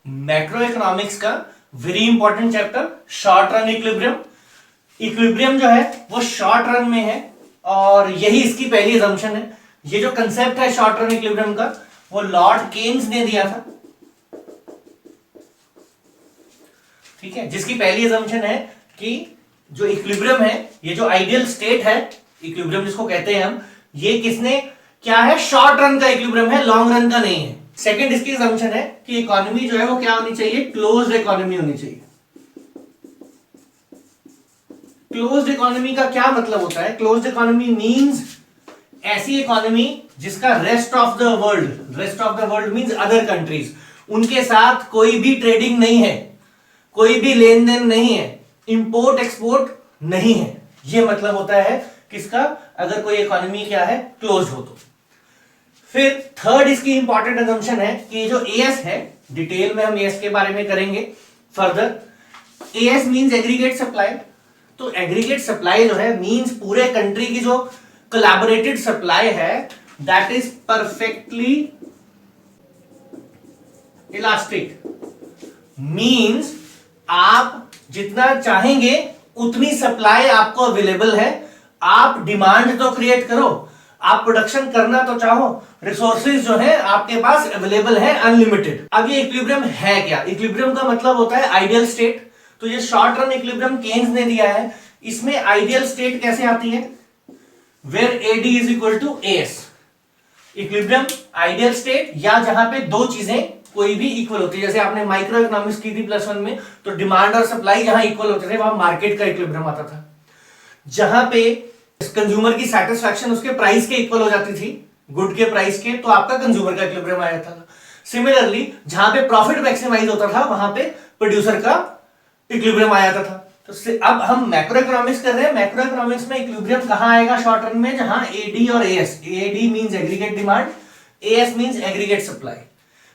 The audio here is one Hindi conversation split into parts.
मैक्रो इकोनॉमिक्स का very important chapter short run equilibrium. Equilibrium जो है वो शॉर्ट रन में है और यही इसकी पहली assumption है। ये जो कंसेप्ट है शॉर्ट रन इक्विलिब्रियम का वो लॉर्ड केन्स ने दिया था, ठीक है, जिसकी पहली assumption है कि जो इक्विलिब्रियम है, ये जो आइडियल स्टेट है, इक्विलिब्रियम जिसको कहते हैं हम, ये किसने क्या है, शॉर्ट रन का इक्विलिब्रियम है, लॉन्ग रन का नहीं है। सेकंड इसकी assumption है कि इकोनॉमी जो है वो क्या होनी चाहिए, क्लोज्ड इकोनॉमी होनी चाहिए। क्लोज्ड इकोनॉमी का क्या मतलब होता है? क्लोज्ड इकोनॉमी मींस ऐसी इकोनॉमी जिसका rest of the world means other countries, उनके साथ कोई भी ट्रेडिंग नहीं है, कोई भी लेन देन नहीं है, इंपोर्ट एक्सपोर्ट नहीं है। यह मतलब होता है किसका, अगर कोई इकोनॉमी क्या है, क्लोज हो तो। फिर थर्ड इसकी इंपॉर्टेंट assumption है कि जो एएस है, डिटेल में हम एएस के बारे में करेंगे further. As means aggregate supply. तो एग्रीगेट सप्लाई जो है मींस पूरे कंट्री की जो कोलैबोरेटेड सप्लाई है, that is perfectly elastic. Means आप जितना चाहेंगे उतनी सप्लाई आपको अवेलेबल है। आप डिमांड तो क्रिएट करो, आप प्रोडक्शन करना तो चाहो, रिसोर्सेज जो है आपके पास अवेलेबल है अनलिमिटेड। अब ये इक्विलिब्रियम है क्या? इक्विलिब्रियम का मतलब होता है आइडियल स्टेट। तो ये शॉर्ट रन इक्विलिब्रियम केन्स ने दिया है। इसमें आइडियल स्टेट कैसे आती है, where AD is equal to AS. Equilibrium ideal state या जहां पे दो चीजें कोई भी इक्वल होती है, जैसे आपने माइक्रो इकोनॉमिक्स की थी +1 में, तो डिमांड और सप्लाई जहां इक्वल होते थे वहां मार्केट का इक्विलिब्रियम आता था। जहां पे कंज्यूमर की सेटिस्फैक्शन उसके प्राइस के इक्वल हो जाती थी, गुड के प्राइस के, तो आपका कंज्यूमर का इक्विलिब्रियम आ जाता था। सिमिलरली जहां पे प्रॉफिट मैक्सिमाइज होता था वहां पे प्रोड्यूसर का इक्विलिब्रियम आ जाता था। तो अब हम मैक्रो इकोनॉमिक्स कर रहे हैं। मैक्रो इकोनॉमिक्स में इक्विलिब्रियम कहां आएगा शॉर्ट रन में, जहां एडी और AS, AD means aggregate demand, AS means aggregate supply,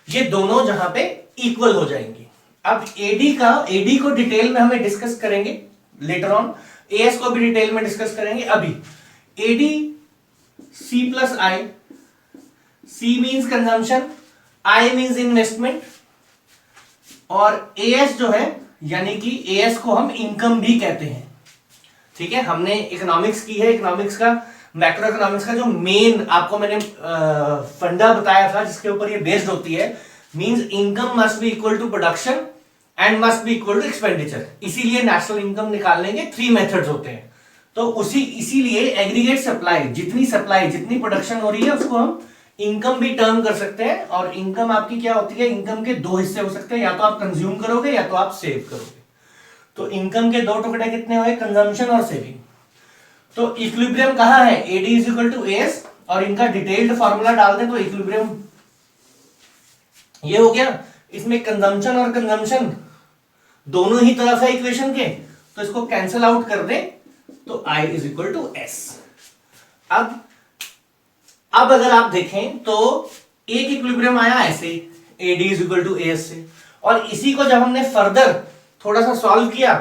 ये दोनों जहां पे इक्वल हो जाएंगे। अब एडी को डिटेल में हमें डिस्कस करेंगे लेटर ऑन, एएस को भी डिटेल में डिस्कस करेंगे। अभी AD C plus I, C means consumption, I means investment, और एएस जो है यानी कि एएस को हम इनकम भी कहते हैं, ठीक है। हमने इकोनॉमिक्स की है, इकोनॉमिक्स का, मैक्रो इकोनॉमिक्स का जो मेन आपको मैंने फंडा बताया था जिसके ऊपर ये बेस्ड होती है, means income must be equal to production and must be equal to expenditure. इसीलिए नेशनल इनकम निकालने के 3 मेथड्स होते हैं। तो इसीलिए एग्रीगेट सप्लाई, जितनी प्रोडक्शन हो रही है उसको हम इनकम भी टर्म कर सकते हैं। और इनकम आपकी क्या होती है, इनकम के 2 हिस्से हो सकते हैं, या तो आप कंज्यूम करोगे या तो आप सेव करोगे। तो इनकम के 2 टुकड़े कितने हुए, कंजम्पशन और सेविंग। तो इक्विलिब्रियम कहां है, AD is equal to AS, और इनका डिटेल्ड फॉर्मूला डाल दें तो इक्विलिब्रियम ये हो गया। इसमें कंजम्पशन और कंजम्पशन दोनों ही तरफ है इक्वेशन के, तो इसको कैंसिल आउट कर दें तो I is equal to S. अब अगर आप देखें तो एक इक्विलिब्रियम आया ऐसे, AD is equal to AS से, और इसी को जब हमने फर्दर थोड़ा सा सॉल्व किया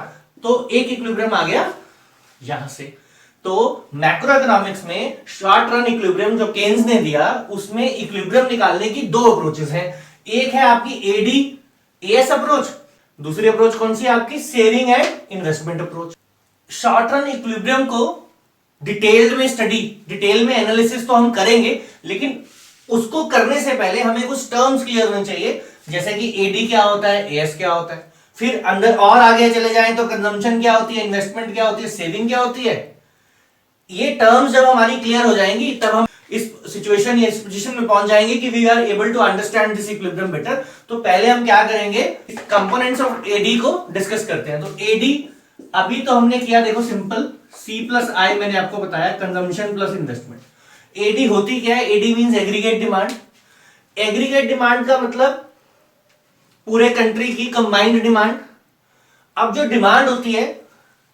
तो एक इक्विलिब्रियम आ गया यहां से। तो मैक्रो इकोनॉमिक्स में शॉर्ट रन इक्विलिब्रियम जो केन्स ने दिया, उसमें इक्विलिब्रियम निकालने की 2 अप्रोचेस हैं। एक है आपकी एडी एएस अप्रोच, दूसरी अप्रोच कौन सी है आपकी, saving and investment approach. Short run equilibrium को डिटेल में एनालिसिस तो हम करेंगे, लेकिन उसको करने से पहले हमें कुछ टर्म्स क्लियर होने चाहिए, जैसे कि एडी क्या होता है, एएस क्या होता है। फिर अंदर और आगे चले जाएं तो कंजम्पशन क्या होती है, इन्वेस्टमेंट क्या होती है, सेविंग क्या होती है। ये टर्म्स जब हमारी क्लियर हो जाएंगी तब हम इस सिचुएशन या इस पोजीशन में पहुंच जाएंगे कि we are able to understand this equilibrium better. तो पहले हम क्या करेंगे, कंपोनेंट्स ऑफ एडी को डिस्कस करते हैं। तो एडी अभी तो हमने किया, देखो सिंपल, सी प्लस आई मैंने आपको बताया, कंजम्पशन प्लस इन्वेस्टमेंट। एडी होती क्या है, AD means aggregate demand. Aggregate demand का मतलब पूरे कंट्री की कंबाइंड डिमांड। अब जो डिमांड होती है,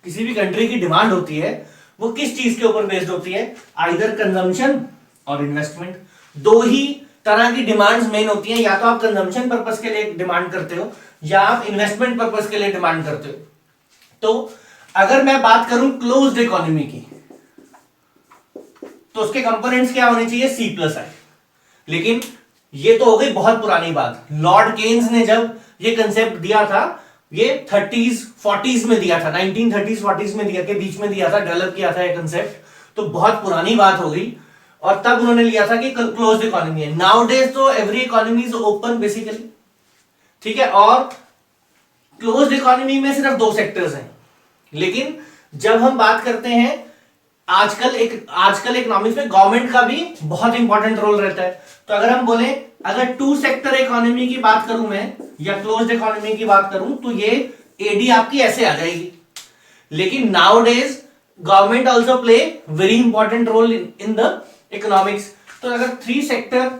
किसी भी कंट्री की डिमांड होती है, वो किस चीज के ऊपर बेस्ड होती है, आइदर कंजम्पशन और इन्वेस्टमेंट। 2 ही तरह की डिमांड्स मेन होती हैं, या तो आप कंजम्पशन पर्पस के लिए डिमांड करते हो या आप इन्वेस्टमेंट पर्पस के लिए डिमांड करते हो। तो अगर मैं बात करूं क्लोज्ड इकोनॉमी की, तो उसके कंपोनेंट्स क्या होने चाहिए, सी प्लस आई। लेकिन ये तो हो गई बहुत पुरानी बात। लॉर्ड केन्स ने जब ये कंसेप्ट दिया था, ये 30s 40s में दिया था, 1930s 40s में दिया के बीच में दिया था, डेवलप किया था ये कंसेप्ट, तो बहुत पुरानी बात हो गई। और तब उन्होंने लिया था कि क्लोज्ड इकोनॉमी है। नाउ डेज तो every economy is open basically, ठीक है। और क्लोज्ड इकोनॉमी में सिर्फ 2 सेक्टर्स हैं। लेकिन जब हम बात करते हैं आजकल इकोनॉमिक्स में गवर्नमेंट का भी बहुत इंपॉर्टेंट रोल रहता है। तो अगर हम बोले, अगर 2 सेक्टर इकोनॉमी की बात करूं मैं, या क्लोज्ड इकोनॉमी की बात करूं, तो ये एडी आपकी ऐसे आ जाएगी। लेकिन nowadays government also play very important role in the economics. तो अगर 3 सेक्टर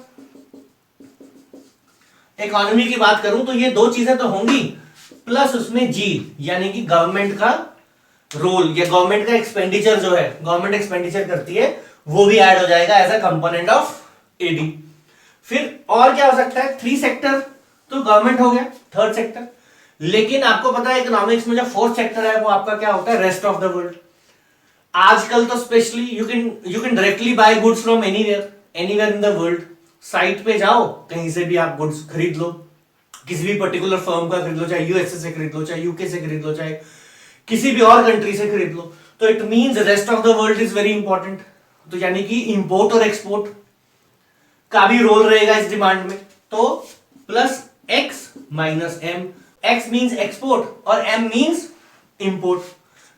इकोनॉमी की बात करूं तो ये 2 चीजें तो होंगी, प्लस उसमें जी यानी कि गवर्नमेंट का रोल या गवर्नमेंट का एक्सपेंडिचर जो है, गवर्नमेंट एक्सपेंडिचर करती है, वो भी ऐड हो जाएगा as a component of AD. फिर और क्या हो सकता है, 3 सेक्टर तो गवर्नमेंट हो गया, 3rd सेक्टर। लेकिन आपको पता है इकोनॉमिक्स में जो 4th सेक्टर है वो आपका क्या होता है, रेस्ट ऑफ द वर्ल्ड। आजकल तो specially you can directly buy goods from anywhere in the world. Site पे जाओ, कहीं से भी आप गुड्स खरीद लो, किसी भी पर्टिकुलर फर्म का खरीद लो, चाहे यूएसए से खरीद लो, चाहे यूके से खरीद लो, चाहे किसी भी और कंट्री से खरीद लो। तो it means rest of the world is very important. तो यानी कि इंपोर्ट और एक्सपोर्ट का भी रोल रहेगा इस डिमांड में। तो plus X minus M, X means export और एम मींस इंपोर्ट।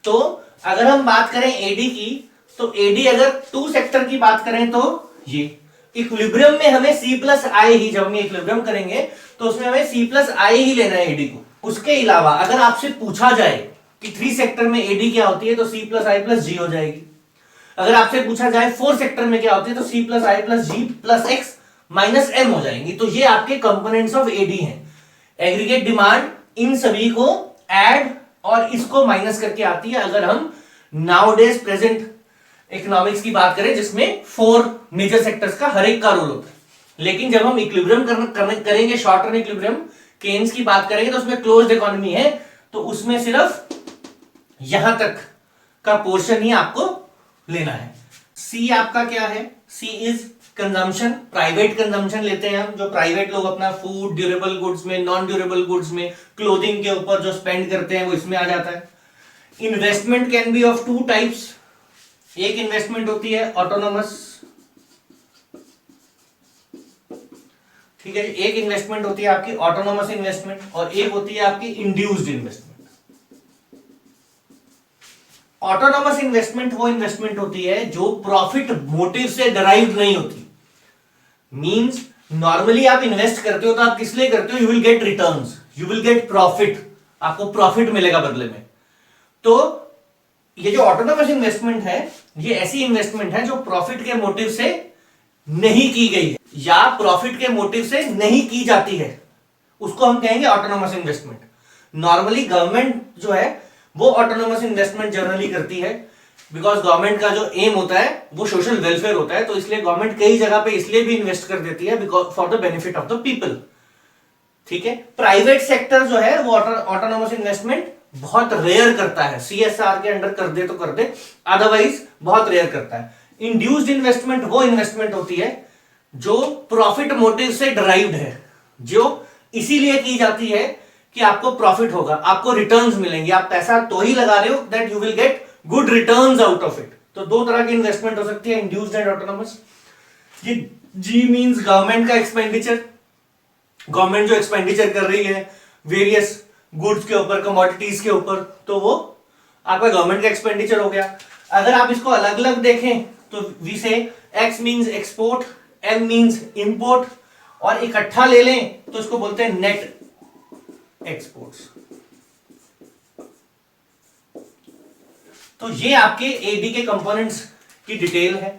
तो अगर हम बात करें एडी की, तो एडी अगर 2 सेक्टर की बात करें तो ये इक्विलिब्रियम में हमें C प्लस आई ही, जब हम इक्विलिब्रियम करेंगे तो उसमें हमें C प्लस आई ही लेना है एडी को। उसके अलावा अगर आपसे पूछा जाए कि 3 सेक्टर में एडी क्या होती है, तो C प्लस आई प्लस जी हो जाएगी। अगर आपसे पूछा जाए 4 सेक्टर में क्या होती है, तो C प्लस आई प्लस जी प्लस एक्स माइनस एम हो जाएंगी। तो ये आपके कंपोनेंट्स ऑफ एडी हैं। एग्रीगेट डिमांड इन सभी को ऐड और इसको माइनस करके आती है, अगर हम नाउडेज प्रेजेंट इकोनॉमिक्स की बात करें जिसमें 4 मेजर सेक्टर्स का हर एक का रोल होता है। लेकिन जब हम इक्विलिब्रियम करेंगे, शॉर्ट टर्म इक्विलिब्रियम केन्स की बात करेंगे, तो उसमें क्लोज्ड इकोनॉमी है, तो उसमें सिर्फ यहां तक का पोर्शन ही आपको लेना है। सी आपका क्या है, सी इज कंजम्पशन, प्राइवेट कंजम्पशन लेते हैं हम, जो प्राइवेट लोग अपना फूड, ड्यूरेबल गुड्स में, नॉन ड्यूरेबल गुड्स में, क्लोथिंग के ऊपर जो स्पेंड करते हैं वो इसमें आ जाता है। Investment can be of 2 types. एक इन्वेस्टमेंट होती है ऑटोनोमस, ठीक है, एक इन्वेस्टमेंट होती है आपकी ऑटोनोमस इन्वेस्टमेंट, और एक होती है आपकी इंड्यूस्ड इन्वेस्टमेंट। ऑटोनोमस इन्वेस्टमेंट वो इन्वेस्टमेंट होती है जो प्रॉफिट मोटिव से डराइव्ड नहीं होती। मींस नॉर्मली आप इन्वेस्ट करते हो तो आप किस लिए करते हो, you will get returns, you will get profit, आपको प्रॉफिट मिलेगा बदले में। तो ये जो ऑटोनोमस इन्वेस्टमेंट है, ये ऐसी इन्वेस्टमेंट है जो प्रॉफिट के मोटिव से नहीं की गई है या प्रॉफिट के मोटिव से नहीं की जाती है, उसको हम कहेंगे ऑटोनोमस इन्वेस्टमेंट। नॉर्मली गवर्नमेंट जो है वो ऑटोनोमस इन्वेस्टमेंट जनरली करती है, बिकॉज गवर्नमेंट का जो एम होता है वो सोशल वेलफेयर होता है, तो इसलिए गवर्नमेंट कई जगह पे इसलिए भी इन्वेस्ट कर देती है because for the benefit of the people, ठीक है। प्राइवेट सेक्टर जो है वो ऑटोनोमस इन्वेस्टमेंट बहुत रेयर करता है, सीएसआर के अंडर कर दे तो कर दे, अदरवाइज बहुत रेयर करता है। इंड्यूस्ड इन्वेस्टमेंट वो इन्वेस्टमेंट होती है जो प्रॉफिट मोटिव से डराइव्ड है, जो इसीलिए की जाती है कि आपको प्रॉफिट होगा, आपको रिटर्न्स मिलेंगे, आप पैसा तो ही लगा रहे हो that you will get good returns out of it. तो 2 तरह की इन्वेस्टमेंट हो सकती है, इंड्यूस्ड एंड ऑटोनोमस। ये जी मींस गवर्नमेंट का एक्सपेंडिचर, गवर्नमेंट जो एक्सपेंडिचर कर रही है वेरियस गुड्स के ऊपर, कमोडिटीज के ऊपर, तो वो आपका गवर्नमेंट का एक्सपेंडिचर हो गया। अगर आप इसको अलग अलग देखें तो we say X means export, M means import, और इकट्ठा ले लें तो इसको बोलते हैं नेट एक्सपोर्ट्स। तो ये आपके एडी के कंपोनेंट्स की डिटेल है।